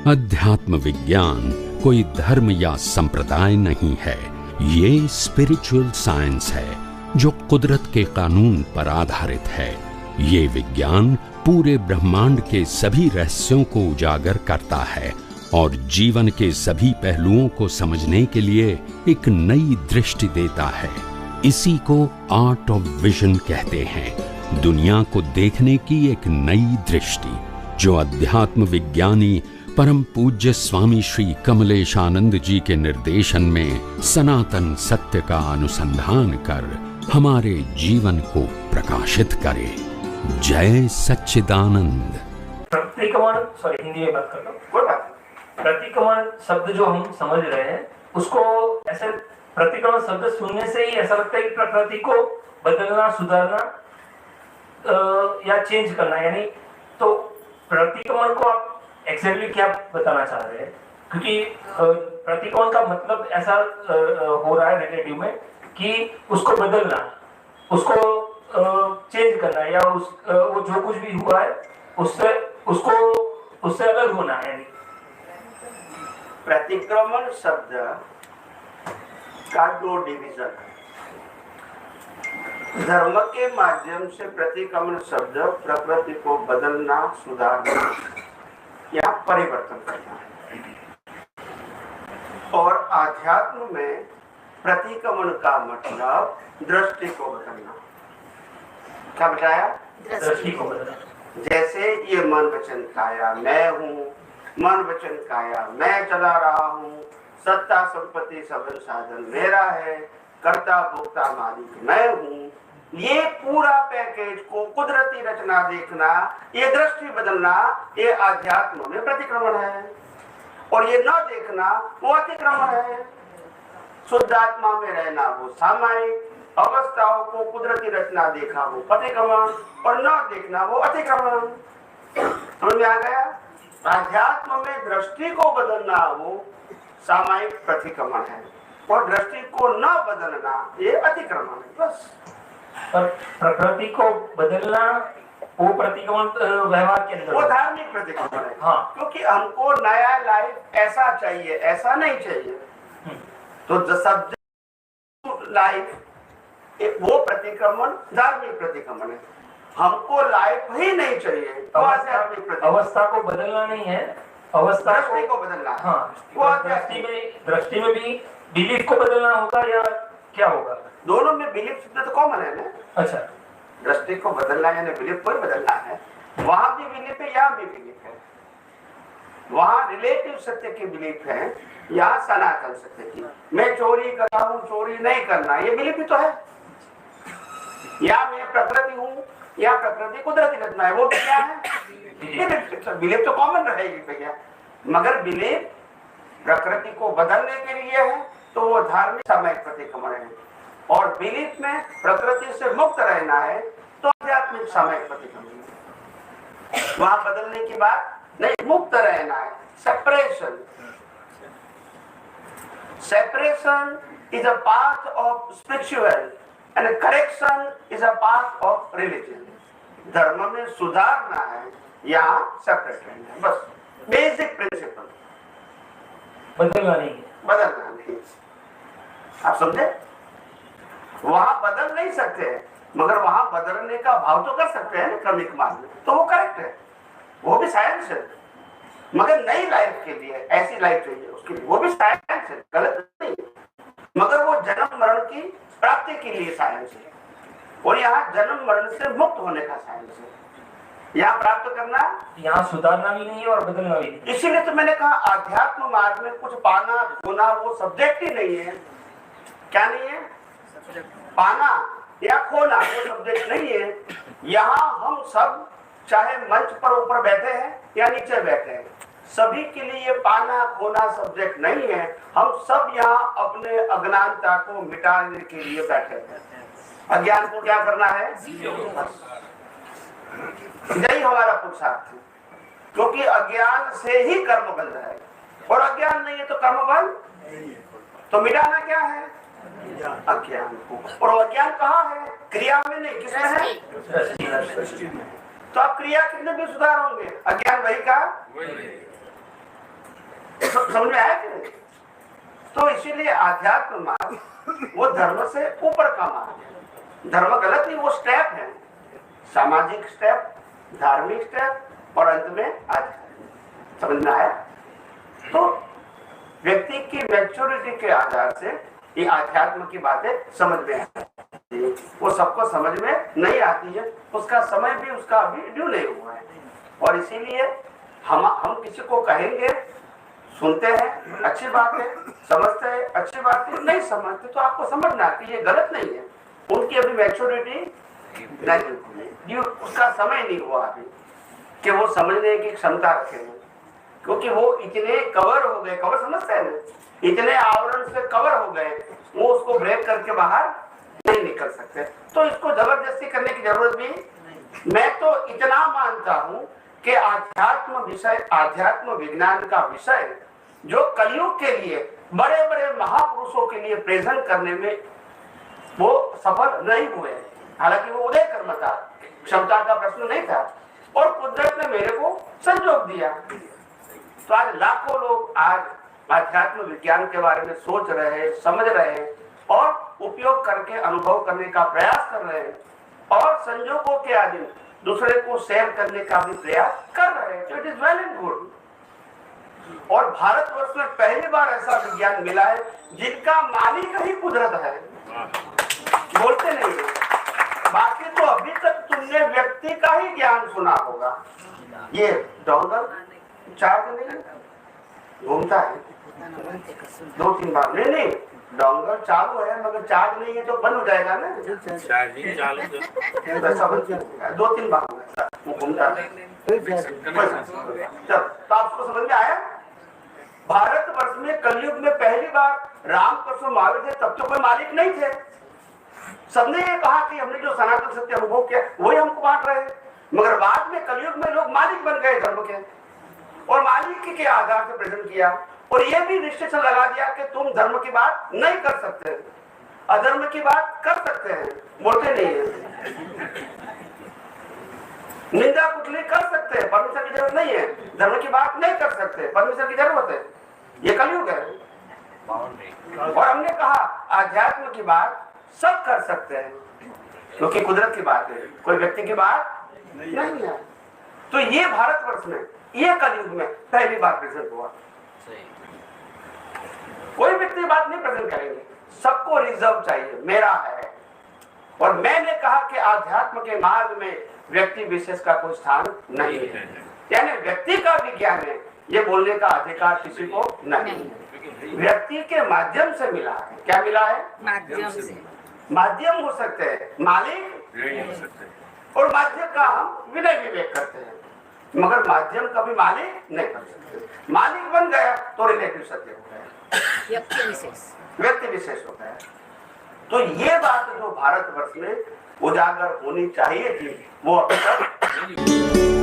अध्यात्म विज्ञान कोई धर्म या संप्रदाय नहीं है, ये स्पिरिचुअल साइंस है जो कुदरत के कानून पर आधारित है। ये विज्ञान पूरे ब्रह्मांड के सभी रहस्यों को उजागर करता है और जीवन के सभी पहलुओं को समझने के लिए एक नई दृष्टि देता है। इसी को आर्ट ऑफ विजन कहते हैं, दुनिया को देखने की एक नई दृष्टि, जो अध्यात्म विज्ञानी परम पूज्य स्वामी श्री कमलेशानंद जी के निर्देशन में सनातन सत्य का अनुसंधान कर हमारे जीवन को प्रकाशित करे। जय सच्चिदानंद। प्रतिक्रमण, सॉरी हिंदी में बात करता हूँ। प्रतिक्रमण शब्द जो हम समझ रहे हैं उसको ऐसे प्रतिक्रमण शब्द सुनने से ही ऐसा लगता है कि प्रकृति को बदलना, सुधारना या चेंज करना, यानी तो प्रतिक्रमण को आप एक्जेक्टली क्या बताना चाह रहे हैं? क्योंकि प्रतिक्रमण का मतलब ऐसा हो रहा है रिलेटिव में कि उसको बदलना, उसको चेंज करना, या वो जो कुछ भी हुआ है उससे अलग होना है। प्रतिक्रमण शब्द का दो डिवीजन है। धर्म के माध्यम से प्रतिक्रमण शब्द प्रकृति को बदलना, सुधारना या परिवर्तन करना है, और आध्यात्म में प्रतिक्रमण का मतलब दृष्टि को बदलना। क्या बताया? दृष्टि को बदलना। जैसे ये मन वचन काया मैं हूँ, मन वचन काया मैं चला रहा हूँ, सत्ता संपत्ति सबल साधन मेरा है, कर्ता भोक्ता मालिक मैं हूँ, ये पूरा पैकेज को कुदरती रचना देखना, ये दृष्टि बदलना, ये आध्यात्म में प्रतिक्रमण है। और ये न देखना वो अतिक्रमण है। शुद्ध आत्मा में रहना वो सामायिक, अवस्थाओं को कुदरती रचना देखा वो प्रतिक्रमण, और न देखना वो अतिक्रमण। समझ में आ गया? आध्यात्म में दृष्टि को बदलना वो सामायिक प्रतिक्रमण है, और दृष्टि को न बदलना ये अतिक्रमण है। बस। पर प्रकृति को बदलना वो प्रतिक्रमण व्यवहार के अंदर, वो धार्मिक प्रतिक्रमण है। हाँ, क्योंकि हमको नया लाइफ ऐसा चाहिए, ऐसा नहीं चाहिए। तो सब्जेक्ट लाइफ वो प्रतिक्रमण धार्मिक प्रतिक्रमण है। हमको लाइफ ही नहीं चाहिए तो आध्यात्मिक प्रतिक्रमण। अवस्था को बदलना नहीं है, अवस्था दृष्टि को बदलना। हाँ, वो दृष्टि में भी बिलीफ को बदलना होगा या क्या होगा? दोनों में बिलीफ शब्द तो कॉमन है ना। अच्छा, दृष्टि को बदलना यानी बिलीफ को ही बदलना है। वहां भी बिलीफ है, यहाँ भी बिलीफ है। वहां रिलेटिव सत्य की बिलीफ है, यहाँ सनातन सत्य की। मैं चोरी कर रहा हूँ, चोरी नहीं करना, ये बिलीफ ही तो है। या मैं प्रकृति हूँ, या प्रकृति कुदरती रचना है, वो भी क्या है? बिलीफ तो कॉमन रहेगी भैया। मगर बिलीफ प्रकृति को बदलने के लिए है तो वो धार्मिक सामायिक प्रतिक्रमण है, और बिलीफ में प्रकृति से मुक्त रहना है तो आध्यात्मिक सामायिक प्रतिक्रमण है। वहां बदलने की बात नहीं, मुक्त रहना है। Separation, separation is a path of spiritual and correction is a path of religion. धर्म में सुधारना है, यहाँ सेपरेट रहना है। बस बेसिक प्रिंसिपल, बदलना नहीं है। बदलना नहीं। आप समझे? वहां बदल नहीं सकते, मगर वहां बदलने का भाव तो कर सकते हैं क्रमिक मार्ग में, तो वो करेक्ट है, वो भी साइंस है। मगर नई लाइफ के लिए ऐसी लाइफ चाहिए, उसके लिए वो भी साइंस है, गलत नहीं। मगर वो जन्म मरण की प्राप्ति के लिए साइंस है, और यहाँ जन्म मरण से मुक्त होने का साइंस है। यहाँ प्राप्त करना, यहाँ सुधारना भी नहीं है और बदलना भी नहीं। इसीलिए तो मैंने कहा आध्यात्म मार्ग में कुछ पाना खोना वो सब्जेक्ट ही नहीं है। क्या नहीं है? पाना या खोना वो सब्जेक्ट नहीं है। यहाँ हम सब चाहे मंच पर ऊपर बैठे हैं या नीचे बैठे हैं, सभी के लिए ये पाना खोना सब्जेक्ट नहीं है। हम सब यहाँ अपने अज्ञानता को मिटाने के लिए बैठे हैं। अज्ञान को क्या करना है? यही हमारा पुरुषार्थ है, क्योंकि अज्ञान से ही कर्म बन रहा है, और अज्ञान नहीं है तो कर्म बन। तो मिटाना क्या है? अज्ञान को। और अज्ञान कहाँ है? क्रिया में नहीं, किसमें है? तो आप क्रिया कितने भी सुधार होंगे, अज्ञान वही का। समझ में आया कि नहीं? तो इसीलिए आध्यात्म मार्ग वो धर्म से ऊपर का मार्ग है। धर्म गलत नहीं, वो स्टेप है, सामाजिक स्टेप, धार्मिक स्टेप और अंत में आध्यात्म। समझ में आया? तो व्यक्ति की मैच्योरिटी के आधार से ये आध्यात्म की बातें समझ में आती है। वो सबको समझ में नहीं आती है, उसका समय भी उसका अभी ड्यू नहीं हुआ है। और इसीलिए हम किसी को कहेंगे, सुनते हैं अच्छी बात है, समझते हैं अच्छी बात है, नहीं समझते तो आपको समझना कि ये गलत नहीं है, उनकी अभी मैच्योरिटी नहीं, उसका समय नहीं हुआ अभी कि वो समझने की क्षमता रखें, क्योंकि वो इतने कवर हो गए, कवर समझते हैं ना, इतने आवरण से कवर हो गए, वो उसको ब्रेक करके बाहर नहीं निकल सकते। तो इसको जबरदस्ती करने की जरूरत भी, मैं तो इतना मानता हूं कि आध्यात्म विषय, आध्यात्म विज्ञान का विषय जो कलयुग के लिए बड़े बड़े महापुरुषों के लिए प्रेजेंट करने में वो सफल नहीं हुए। हालांकि वो उदय कर्म था, क्षमता का प्रश्न नहीं था, और कुदरत ने मेरे को संजोग दिया। तो आज लाखों लोग आज आध्यात्म विज्ञान के बारे में सोच रहे हैं, समझ रहे हैं और उपयोग करके अनुभव करने का प्रयास कर रहे हैं, और संजोगों के अधीन दूसरे को शेयर करने का भी प्रयास कर रहे हैं। तो it is well and good. और भारतवर्ष में पहली बार ऐसा विज्ञान मिला है जिनका मालिक ही कुदरत है, बोलते नहीं है। बाकी तो अभी तक तुमने व्यक्ति का ही ज्ञान सुना होगा। ये डोंगर चार्ज नहीं घूमता है 2-3 बार, नहीं डोंगर चालू है मगर चार्ज नहीं है तो बंद हो जाएगा ना, चार्जिंग चालू है 2-3 बार वो घूमता है। तो आपको समझ में आया? भारतवर्ष में कलयुग में पहली बार रामकृष्ण महावीर थे, तब तो कोई मालिक नहीं थे। सबने ये कहा कि हमने जो सनातन सत्य अनुभव किया वही हमको बांट रहे हैं, मगर बाद में कलयुग में लोग मालिक बन गए धर्म के, और मालिक के आधार से प्रेजेंट किया, और ये भी रिस्ट्रिक्शन लगा दिया कि तुम धर्म की बात नहीं कर सकते, अधर्म की बात कर सकते हैं, बोलते नहीं है, निंदा कुचली कर सकते हैं, परमिशन की जरूरत नहीं है, धर्म की बात नहीं कर सकते, परमिशन की जरूरत है। ये कलयुग है। और हमने कहा आध्यात्म की बात सब कर सकते हैं, क्योंकि कुदरत की बात है, कोई व्यक्ति की बात नहीं है। तो ये भारतवर्ष में, ये कलयुग में पहली बार प्रेजेंट हुआ। कोई व्यक्ति बात नहीं प्रेजेंट करेंगे, सबको रिजर्व चाहिए, मेरा है। और मैंने कहा कि आध्यात्म के मार्ग में व्यक्ति विशेष का कोई स्थान नहीं है, यानी व्यक्ति का विज्ञान है, ये बोलने का अधिकार किसी को नहीं है। व्यक्ति के माध्यम से मिला है। क्या मिला है? माध्यम से। माध्यम हो सकते हैं, मालिक नहीं हो सकते, और माध्यम का हम विनय विवेक करते हैं, मगर माध्यम कभी मालिक नहीं कर सकते। मालिक बन गया तो रिलेटिव सत्य हो गया, व्यक्ति विशेष हो गया। तो ये बात जो भारतवर्ष में उजागर होनी चाहिए थी वो अभी तक